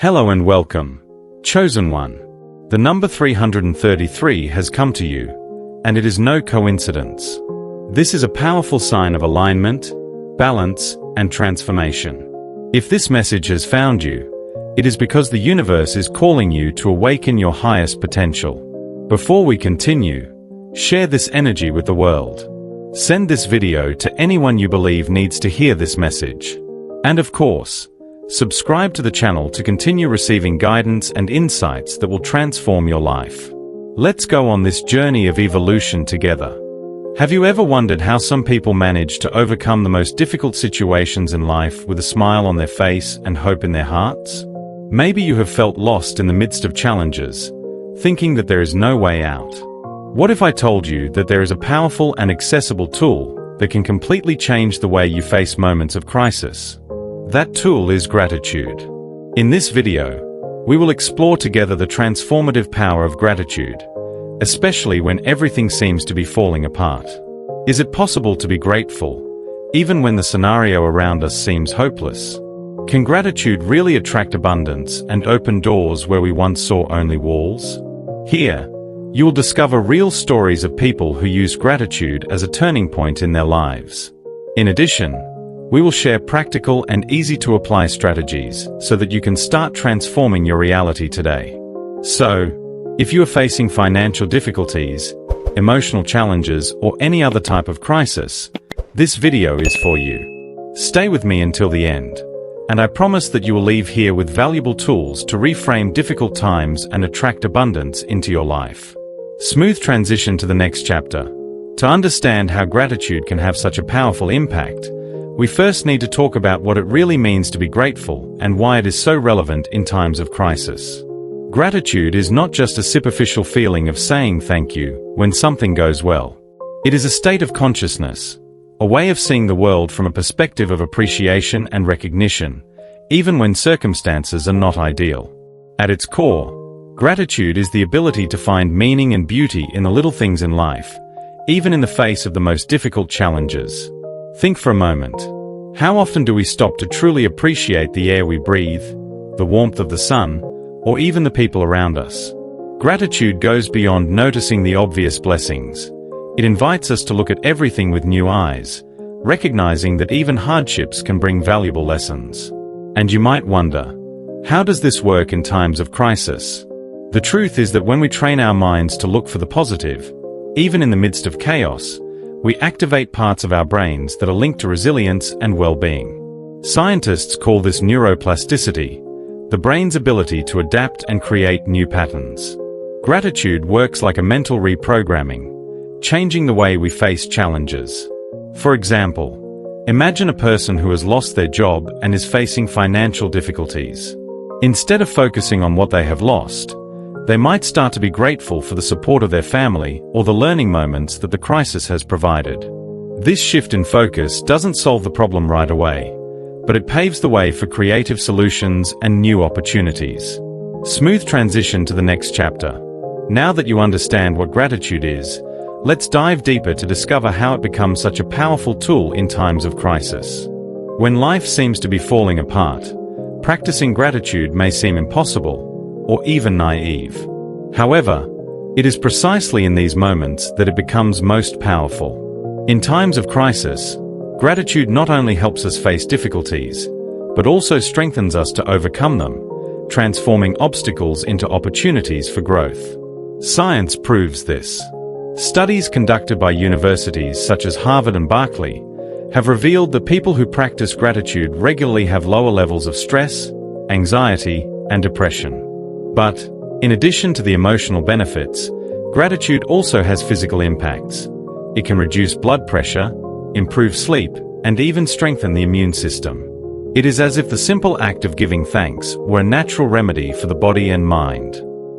Hello and welcome, Chosen One. The number 333 has come to you, and it is no coincidence. This is a powerful sign of alignment, balance, and transformation. If this message has found you, it is because the universe is calling you to awaken your highest potential. Before we continue, share this energy with the world. Send this video to anyone you believe needs to hear this message. And of course, subscribe to the channel to continue receiving guidance and insights that will transform your life. Let's go on this journey of evolution together. Have you ever wondered how some people manage to overcome the most difficult situations in life with a smile on their face and hope in their hearts? Maybe you have felt lost in the midst of challenges, thinking that there is no way out. What if I told you that there is a powerful and accessible tool that can completely change the way you face moments of crisis? That tool is gratitude. In this video, we will explore together the transformative power of gratitude, especially when everything seems to be falling apart. Is it possible to be grateful, even when the scenario around us seems hopeless? Can gratitude really attract abundance and open doors where we once saw only walls? Here, you will discover real stories of people who used gratitude as a turning point in their lives. In addition, we will share practical and easy-to-apply strategies so that you can start transforming your reality today. So, if you are facing financial difficulties, emotional challenges, or any other type of crisis, this video is for you. Stay with me until the end, and I promise that you will leave here with valuable tools to reframe difficult times and attract abundance into your life. Smooth transition to the next chapter. To understand how gratitude can have such a powerful impact, we first need to talk about what it really means to be grateful and why it is so relevant in times of crisis. Gratitude is not just a superficial feeling of saying thank you when something goes well. It is a state of consciousness, a way of seeing the world from a perspective of appreciation and recognition, even when circumstances are not ideal. At its core, gratitude is the ability to find meaning and beauty in the little things in life, even in the face of the most difficult challenges. Think for a moment. How often do we stop to truly appreciate the air we breathe, the warmth of the sun, or even the people around us? Gratitude goes beyond noticing the obvious blessings. It invites us to look at everything with new eyes, recognizing that even hardships can bring valuable lessons. And you might wonder, how does this work in times of crisis? The truth is that when we train our minds to look for the positive, even in the midst of chaos, we activate parts of our brains that are linked to resilience and well-being. Scientists call this neuroplasticity, the brain's ability to adapt and create new patterns. Gratitude works like a mental reprogramming, changing the way we face challenges. For example, imagine a person who has lost their job and is facing financial difficulties. Instead of focusing on what they have lost, they might start to be grateful for the support of their family or the learning moments that the crisis has provided. This shift in focus doesn't solve the problem right away, but it paves the way for creative solutions and new opportunities. Smooth transition to the next chapter. Now that you understand what gratitude is, let's dive deeper to discover how it becomes such a powerful tool in times of crisis. When life seems to be falling apart, practicing gratitude may seem impossible, or even naive. However, it is precisely in these moments that it becomes most powerful. In times of crisis, gratitude not only helps us face difficulties, but also strengthens us to overcome them, transforming obstacles into opportunities for growth. Science proves this. Studies conducted by universities such as Harvard and Berkeley have revealed that people who practice gratitude regularly have lower levels of stress, anxiety, and depression. But, in addition to the emotional benefits, gratitude also has physical impacts. It can reduce blood pressure, improve sleep, and even strengthen the immune system. It is as if the simple act of giving thanks were a natural remedy for the body and mind.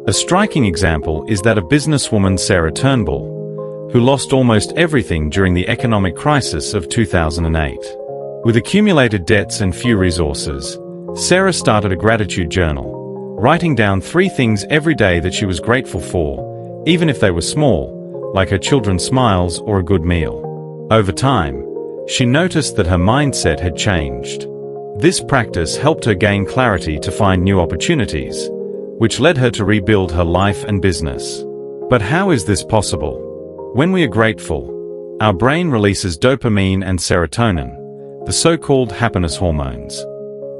A striking example is that of businesswoman Sarah Turnbull, who lost almost everything during the economic crisis of 2008. With accumulated debts and few resources, Sarah started a gratitude journal, writing down 3 things every day that she was grateful for, even if they were small, like her children's smiles or a good meal. Over time, she noticed that her mindset had changed. This practice helped her gain clarity to find new opportunities, which led her to rebuild her life and business. But how is this possible? When we are grateful, our brain releases dopamine and serotonin, the so-called happiness hormones.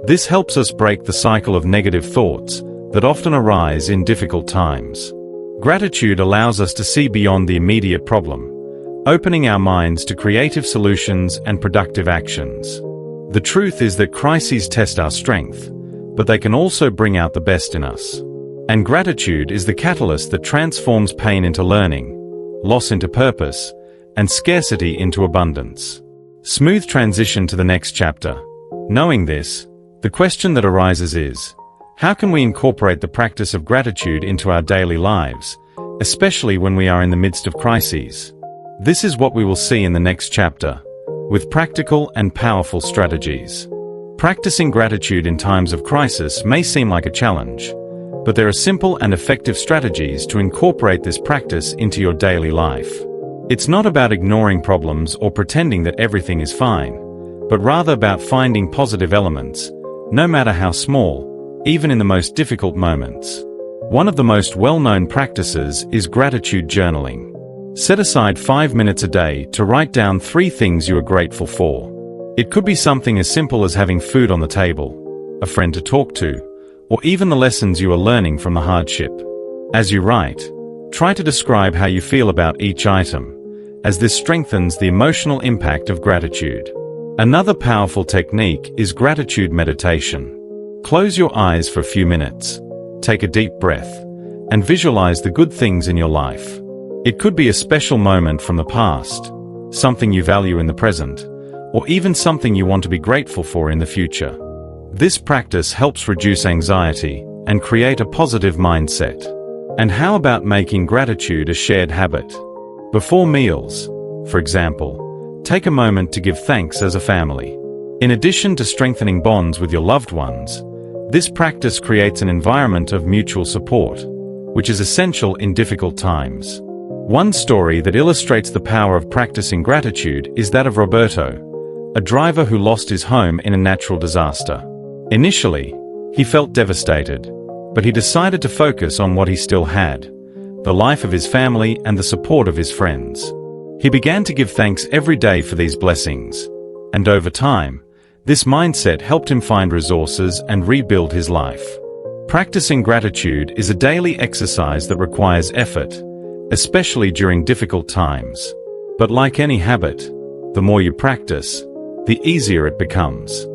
This helps us break the cycle of negative thoughts that often arise in difficult times. Gratitude allows us to see beyond the immediate problem, opening our minds to creative solutions and productive actions. The truth is that crises test our strength, but they can also bring out the best in us. And gratitude is the catalyst that transforms pain into learning, loss into purpose, and scarcity into abundance. Smooth transition to the next chapter. Knowing this, the question that arises is, how can we incorporate the practice of gratitude into our daily lives, especially when we are in the midst of crises? This is what we will see in the next chapter, with practical and powerful strategies. Practicing gratitude in times of crisis may seem like a challenge, but there are simple and effective strategies to incorporate this practice into your daily life. It's not about ignoring problems or pretending that everything is fine, but rather about finding positive elements, no matter how small, even in the most difficult moments. One of the most well-known practices is gratitude journaling. Set aside 5 minutes a day to write down 3 things you are grateful for. It could be something as simple as having food on the table, a friend to talk to, or even the lessons you are learning from the hardship. As you write, try to describe how you feel about each item, as this strengthens the emotional impact of gratitude. Another powerful technique is gratitude meditation. Close your eyes for a few minutes, take a deep breath, and visualize the good things in your life. It could be a special moment from the past, something you value in the present, or even something you want to be grateful for in the future. This practice helps reduce anxiety and create a positive mindset. And how about making gratitude a shared habit? Before meals, for example, take a moment to give thanks as a family. In addition to strengthening bonds with your loved ones, this practice creates an environment of mutual support, which is essential in difficult times. One story that illustrates the power of practicing gratitude is that of Roberto, a driver who lost his home in a natural disaster. Initially, he felt devastated, but he decided to focus on what he still had, the life of his family and the support of his friends. He began to give thanks every day for these blessings, and over time, this mindset helped him find resources and rebuild his life. Practicing gratitude is a daily exercise that requires effort, especially during difficult times. But like any habit, the more you practice, the easier it becomes.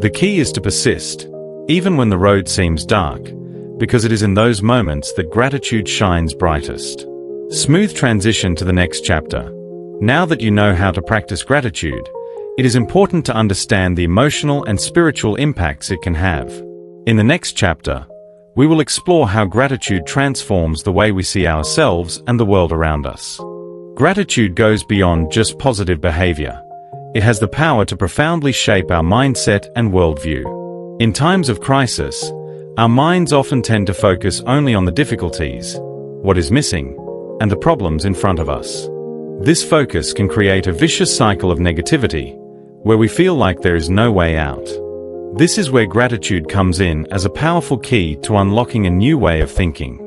The key is to persist, even when the road seems dark, because it is in those moments that gratitude shines brightest. Smooth transition to the next chapter. Now that you know how to practice gratitude, it is important to understand the emotional and spiritual impacts it can have. In the next chapter, we will explore how gratitude transforms the way we see ourselves and the world around us. Gratitude goes beyond just positive behavior. It has the power to profoundly shape our mindset and worldview. In times of crisis, our minds often tend to focus only on the difficulties, what is missing, and the problems in front of us. This focus can create a vicious cycle of negativity, where we feel like there is no way out. This is where gratitude comes in as a powerful key to unlocking a new way of thinking.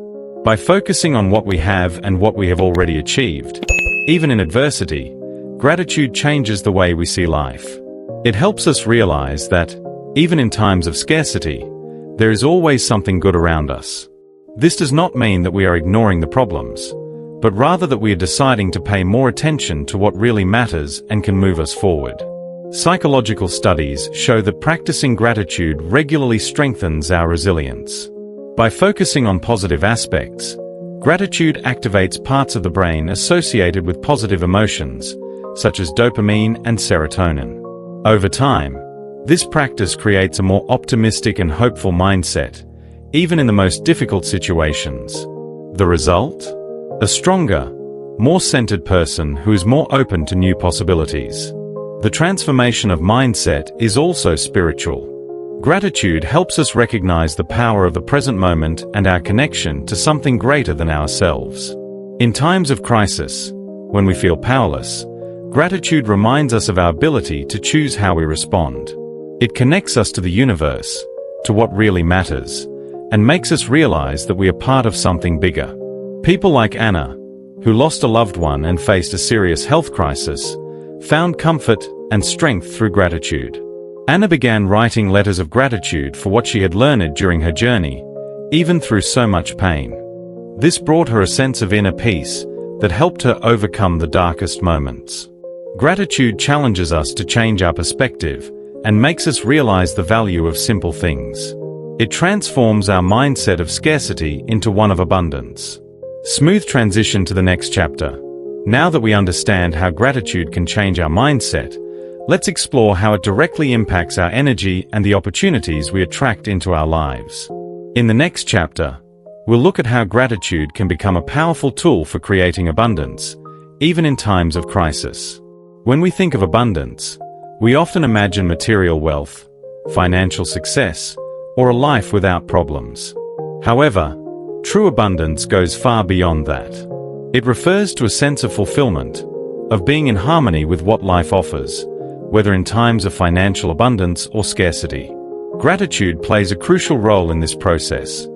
By focusing on what we have and what we have already achieved, even in adversity, gratitude changes the way we see life. It helps us realize that, even in times of scarcity, there is always something good around us. This does not mean that we are ignoring the problems, but rather that we are deciding to pay more attention to what really matters and can move us forward. Psychological studies show that practicing gratitude regularly strengthens our resilience. By focusing on positive aspects, gratitude activates parts of the brain associated with positive emotions, such as dopamine and serotonin. Over time, this practice creates a more optimistic and hopeful mindset, even in the most difficult situations. The result? A stronger, more centered person who is more open to new possibilities. The transformation of mindset is also spiritual. Gratitude helps us recognize the power of the present moment and our connection to something greater than ourselves. In times of crisis, when we feel powerless, gratitude reminds us of our ability to choose how we respond. It connects us to the universe, to what really matters, and makes us realize that we are part of something bigger. People like Anna, who lost a loved one and faced a serious health crisis, found comfort and strength through gratitude. Anna began writing letters of gratitude for what she had learned during her journey, even through so much pain. This brought her a sense of inner peace that helped her overcome the darkest moments. Gratitude challenges us to change our perspective and makes us realize the value of simple things. It transforms our mindset of scarcity into one of abundance. Smooth transition to the next chapter. Now that we understand how gratitude can change our mindset, let's explore how it directly impacts our energy and the opportunities we attract into our lives. In the next chapter, we'll look at how gratitude can become a powerful tool for creating abundance, even in times of crisis. When we think of abundance, we often imagine material wealth, financial success, or a life without problems. However, true abundance goes far beyond that. It refers to a sense of fulfillment, of being in harmony with what life offers, whether in times of financial abundance or scarcity. Gratitude plays a crucial role in this process,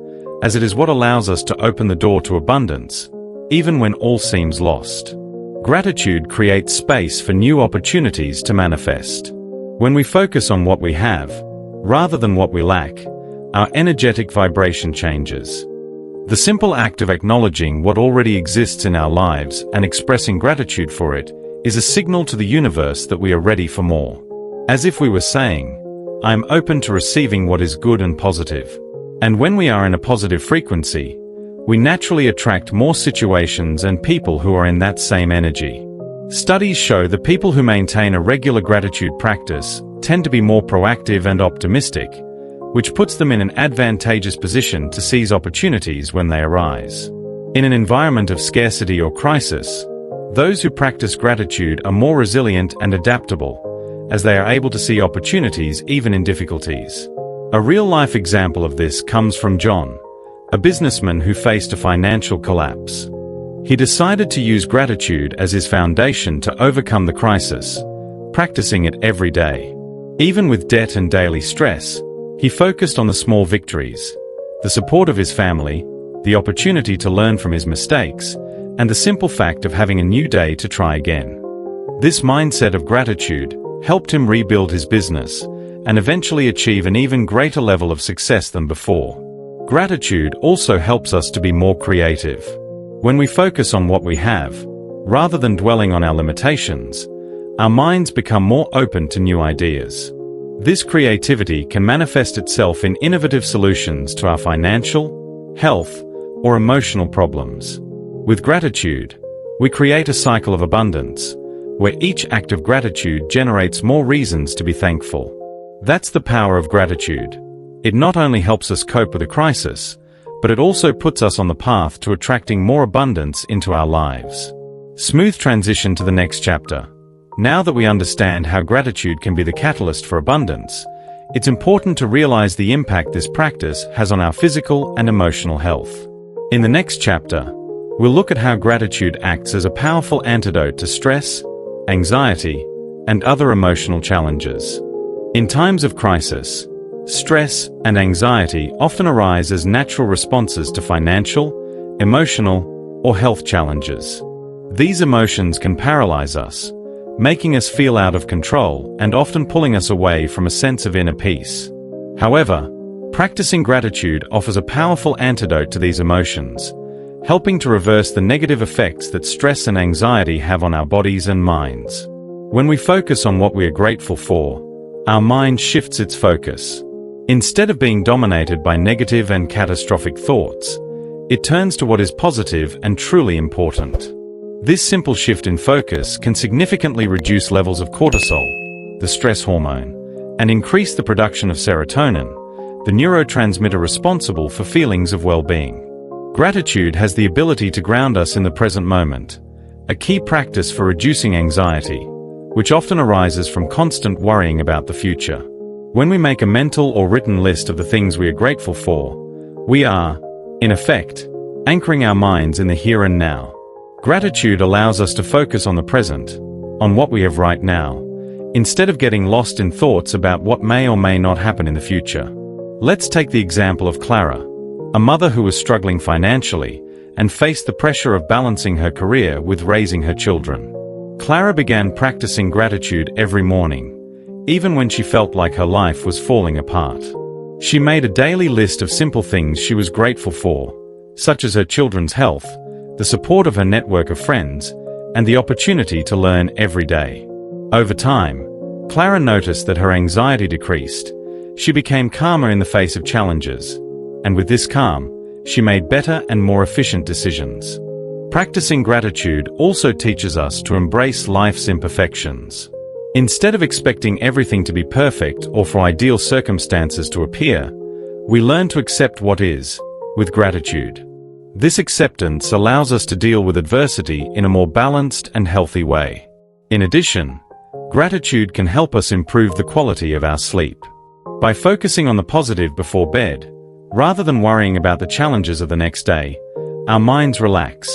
as it is what allows us to open the door to abundance, even when all seems lost. Gratitude creates space for new opportunities to manifest. When we focus on what we have, rather than what we lack, our energetic vibration changes. The simple act of acknowledging what already exists in our lives and expressing gratitude for it is a signal to the universe that we are ready for more. As if we were saying, "I am open to receiving what is good and positive." And when we are in a positive frequency, we naturally attract more situations and people who are in that same energy. Studies show that people who maintain a regular gratitude practice tend to be more proactive and optimistic, which puts them in an advantageous position to seize opportunities when they arise. In an environment of scarcity or crisis, those who practice gratitude are more resilient and adaptable, as they are able to see opportunities even in difficulties. A real-life example of this comes from John, a businessman who faced a financial collapse. He decided to use gratitude as his foundation to overcome the crisis, practicing it every day. Even with debt and daily stress, he focused on the small victories, the support of his family, the opportunity to learn from his mistakes, and the simple fact of having a new day to try again. This mindset of gratitude helped him rebuild his business and eventually achieve an even greater level of success than before. Gratitude also helps us to be more creative. When we focus on what we have, rather than dwelling on our limitations, our minds become more open to new ideas. This creativity can manifest itself in innovative solutions to our financial, health, or emotional problems. With gratitude, we create a cycle of abundance, where each act of gratitude generates more reasons to be thankful. That's the power of gratitude. It not only helps us cope with a crisis, but it also puts us on the path to attracting more abundance into our lives. Smooth transition to the next chapter. Now that we understand how gratitude can be the catalyst for abundance, it's important to realize the impact this practice has on our physical and emotional health. In the next chapter, we'll look at how gratitude acts as a powerful antidote to stress, anxiety, and other emotional challenges. In times of crisis, stress and anxiety often arise as natural responses to financial, emotional, or health challenges. These emotions can paralyze us, making us feel out of control and often pulling us away from a sense of inner peace. However, practicing gratitude offers a powerful antidote to these emotions, helping to reverse the negative effects that stress and anxiety have on our bodies and minds. When we focus on what we are grateful for, our mind shifts its focus. Instead of being dominated by negative and catastrophic thoughts, it turns to what is positive and truly important. This simple shift in focus can significantly reduce levels of cortisol, the stress hormone, and increase the production of serotonin, the neurotransmitter responsible for feelings of well-being. Gratitude has the ability to ground us in the present moment, a key practice for reducing anxiety, which often arises from constant worrying about the future. When we make a mental or written list of the things we are grateful for, we are, in effect, anchoring our minds in the here and now. Gratitude allows us to focus on the present, on what we have right now, instead of getting lost in thoughts about what may or may not happen in the future. Let's take the example of Clara, a mother who was struggling financially and faced the pressure of balancing her career with raising her children. Clara began practicing gratitude every morning, even when she felt like her life was falling apart. She made a daily list of simple things she was grateful for, such as her children's health, the support of her network of friends, and the opportunity to learn every day. Over time, Clara noticed that her anxiety decreased. She became calmer in the face of challenges, and with this calm, she made better and more efficient decisions. Practicing gratitude also teaches us to embrace life's imperfections. Instead of expecting everything to be perfect or for ideal circumstances to appear, we learn to accept what is, with gratitude. This acceptance allows us to deal with adversity in a more balanced and healthy way. In addition, gratitude can help us improve the quality of our sleep. By focusing on the positive before bed, rather than worrying about the challenges of the next day, our minds relax,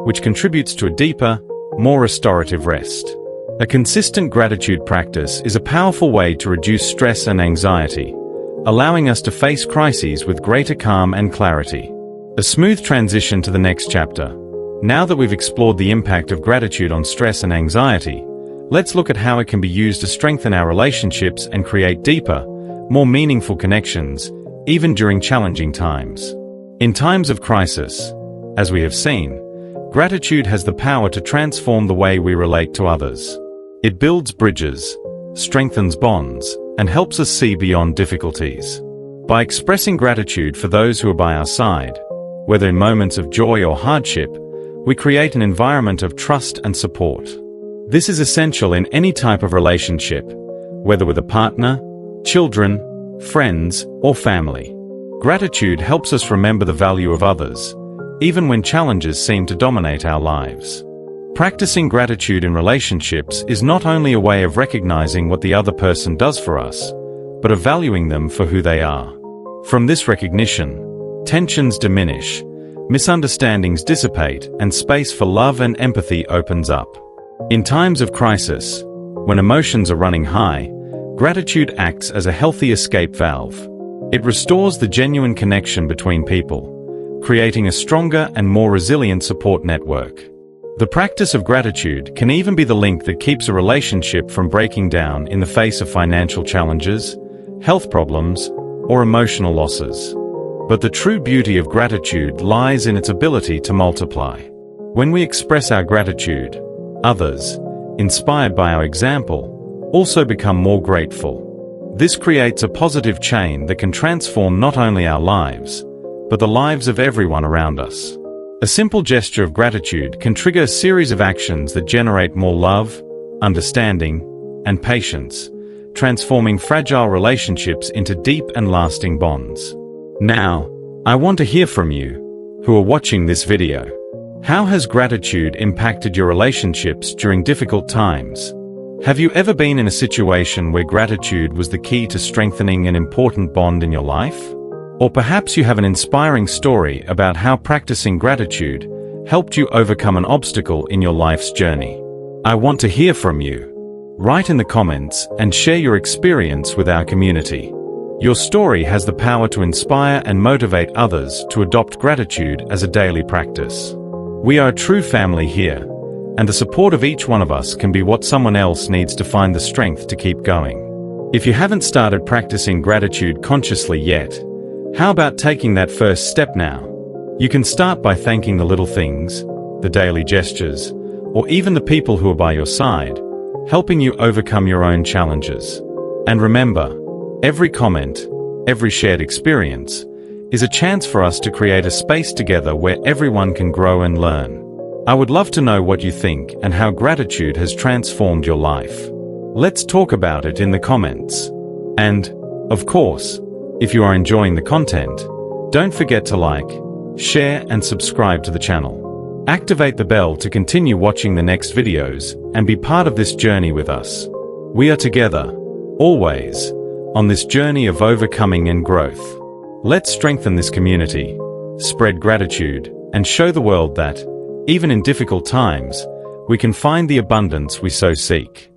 which contributes to a deeper, more restorative rest. A consistent gratitude practice is a powerful way to reduce stress and anxiety, allowing us to face crises with greater calm and clarity. A smooth transition to the next chapter. Now that we've explored the impact of gratitude on stress and anxiety, let's look at how it can be used to strengthen our relationships and create deeper, more meaningful connections, even during challenging times. In times of crisis, as we have seen, gratitude has the power to transform the way we relate to others. It builds bridges, strengthens bonds, and helps us see beyond difficulties. By expressing gratitude for those who are by our side, whether in moments of joy or hardship, we create an environment of trust and support. This is essential in any type of relationship, whether with a partner, children, friends, or family. Gratitude helps us remember the value of others, even when challenges seem to dominate our lives. Practicing gratitude in relationships is not only a way of recognizing what the other person does for us, but of valuing them for who they are. From this recognition, tensions diminish, misunderstandings dissipate, and space for love and empathy opens up. In times of crisis, when emotions are running high, gratitude acts as a healthy escape valve. It restores the genuine connection between people, creating a stronger and more resilient support network. The practice of gratitude can even be the link that keeps a relationship from breaking down in the face of financial challenges, health problems, or emotional losses. But the true beauty of gratitude lies in its ability to multiply. When we express our gratitude, others, inspired by our example, also become more grateful. This creates a positive chain that can transform not only our lives, but the lives of everyone around us. A simple gesture of gratitude can trigger a series of actions that generate more love, understanding, and patience, transforming fragile relationships into deep and lasting bonds. Now, I want to hear from you, who are watching this video. How has gratitude impacted your relationships during difficult times? Have you ever been in a situation where gratitude was the key to strengthening an important bond in your life? Or perhaps you have an inspiring story about how practicing gratitude helped you overcome an obstacle in your life's journey. I want to hear from you. Write in the comments and share your experience with our community. Your story has the power to inspire and motivate others to adopt gratitude as a daily practice. We are a true family here, and the support of each one of us can be what someone else needs to find the strength to keep going. If you haven't started practicing gratitude consciously yet, how about taking that first step now? You can start by thanking the little things, the daily gestures, or even the people who are by your side, helping you overcome your own challenges. And remember, every comment, every shared experience, is a chance for us to create a space together where everyone can grow and learn. I would love to know what you think and how gratitude has transformed your life. Let's talk about it in the comments. And, of course, if you are enjoying the content, don't forget to like, share, and subscribe to the channel. Activate the bell to continue watching the next videos and be part of this journey with us. We are together, always, on this journey of overcoming and growth. Let's strengthen this community, spread gratitude, and show the world that, even in difficult times, we can find the abundance we so seek.